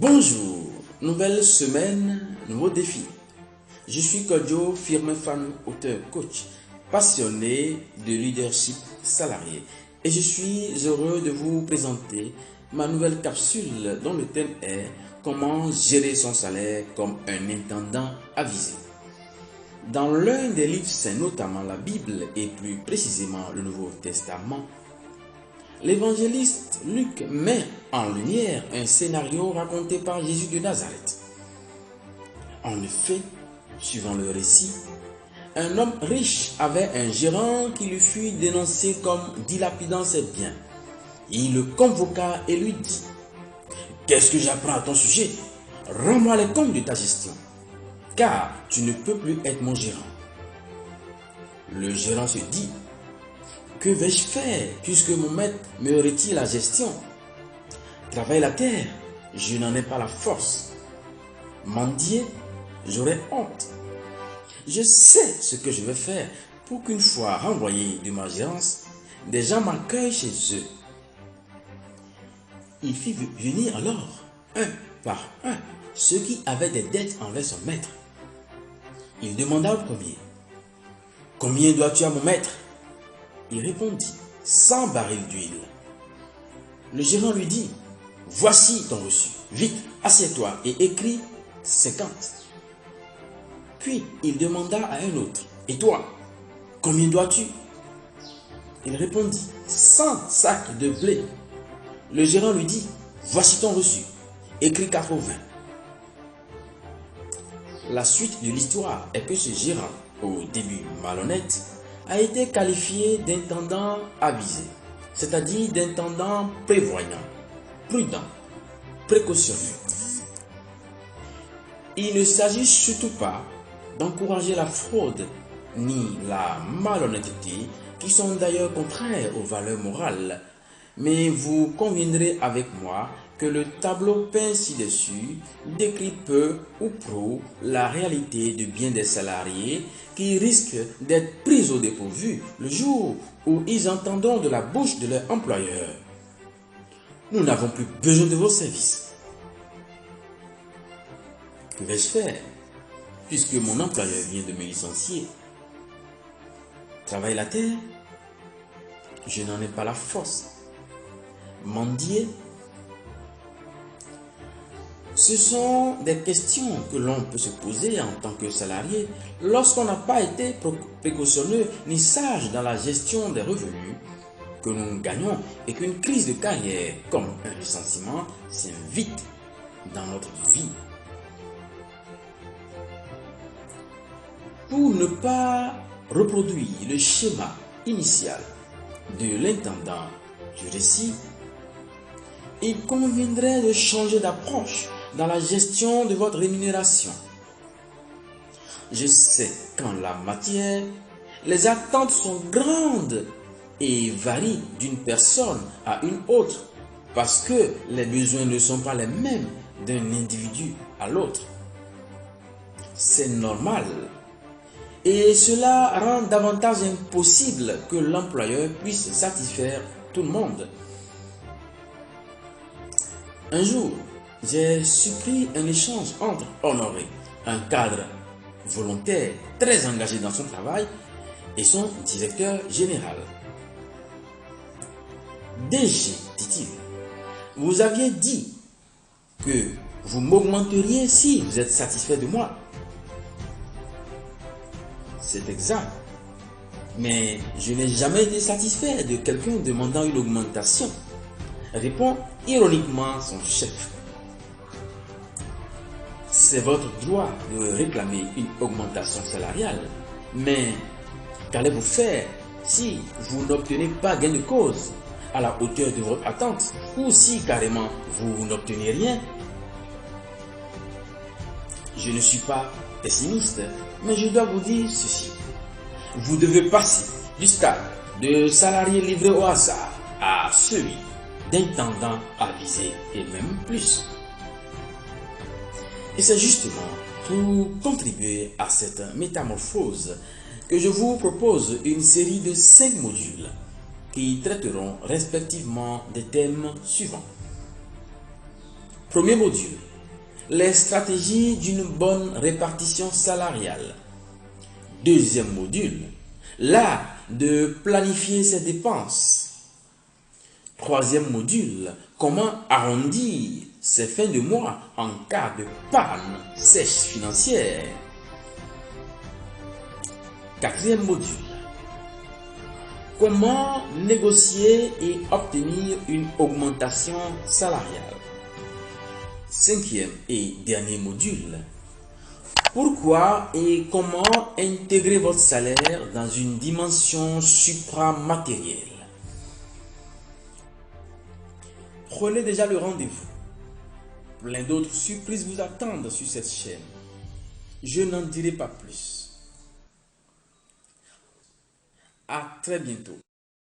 Bonjour, nouvelle semaine, nouveau défi. Je suis Kodjo Firmin-Fanou, auteur coach, passionné de leadership salarié. Et je suis heureux de vous présenter ma nouvelle capsule dont le thème est comment gérer son salaire comme un intendant avisé. Dans l'un des livres saints, notamment la Bible et plus précisément le Nouveau Testament, l'évangéliste Luc met en lumière un scénario raconté par Jésus de Nazareth. En effet, suivant le récit, un homme riche avait un gérant qui lui fut dénoncé comme dilapidant ses biens. Il le convoqua et lui dit: « Qu'est-ce que j'apprends à ton sujet? Rends-moi les comptes de ta gestion, car tu ne peux plus être mon gérant. » Le gérant se dit: « Que vais-je faire puisque mon maître me retire la gestion? Travailler la terre, je n'en ai pas la force. Mendier, j'aurais honte. Je sais ce que je vais faire pour qu'une fois renvoyé de ma gérance, des gens m'accueillent chez eux. » Il fit venir alors, un par un, ceux qui avaient des dettes envers son maître. Il demanda au premier: « Combien dois-tu à mon maître? » Il répondit: « 100 barils d'huile. » Le gérant lui dit: « Voici ton reçu. Vite, assieds-toi et écris 50. » Puis il demanda à un autre: « Et toi, combien dois-tu? » Il répondit: « 100 sacs de blé. » Le gérant lui dit: « Voici ton reçu. Écris 80. » La suite de l'histoire est que ce gérant, au début malhonnête, a été qualifié d'intendant avisé, c'est-à-dire d'intendant prévoyant, prudent, précautionneux. Il ne s'agit surtout pas d'encourager la fraude ni la malhonnêteté, qui sont d'ailleurs contraires aux valeurs morales, mais vous conviendrez avec moi que le tableau peint ci-dessus décrit peu ou prou la réalité du bien des salariés qui risquent d'être pris au dépourvu le jour où ils entendront de la bouche de leur employeur: « Nous n'avons plus besoin de vos services. » Que vais-je faire puisque mon employeur vient de me licencier? Travailler la terre, je n'en ai pas la force. Mendier, ce sont des questions que l'on peut se poser en tant que salarié lorsqu'on n'a pas été précautionneux ni sage dans la gestion des revenus que nous gagnons et qu'une crise de carrière comme un licenciement s'invite dans notre vie. Pour ne pas reproduire le schéma initial de l'intendant du récit, il conviendrait de changer d'approche dans la gestion de votre rémunération. Je sais qu'en la matière, les attentes sont grandes et varient d'une personne à une autre parce que les besoins ne sont pas les mêmes d'un individu à l'autre. C'est normal et cela rend davantage impossible que l'employeur puisse satisfaire tout le monde. Un jour, j'ai surpris un échange entre Honoré, un cadre volontaire très engagé dans son travail, et son directeur général. « DG, dit-il, vous aviez dit que vous m'augmenteriez si vous êtes satisfait de moi. » C'est exact, mais je n'ai jamais été satisfait de quelqu'un demandant une augmentation, répond ironiquement son chef. C'est votre droit de réclamer une augmentation salariale, mais qu'allez-vous faire si vous n'obtenez pas gain de cause à la hauteur de votre attente, ou si carrément vous n'obtenez rien? Je ne suis pas pessimiste, mais je dois vous dire ceci: vous devez passer du stade de salarié livré au hasard à celui d'intendant avisé, et même plus. Et c'est justement pour contribuer à cette métamorphose que je vous propose une série de 5 modules qui traiteront respectivement des thèmes suivants. Premier module, les stratégies d'une bonne répartition salariale. Deuxième module, l'art de planifier ses dépenses. Troisième module, comment arrondir ses fins de mois en cas de panne sèche financière. Quatrième module, comment négocier et obtenir une augmentation salariale. Cinquième et dernier module, pourquoi et comment intégrer votre salaire dans une dimension supramatérielle. Prenez déjà le rendez-vous. Plein d'autres surprises vous attendent sur cette chaîne. Je n'en dirai pas plus. À très bientôt.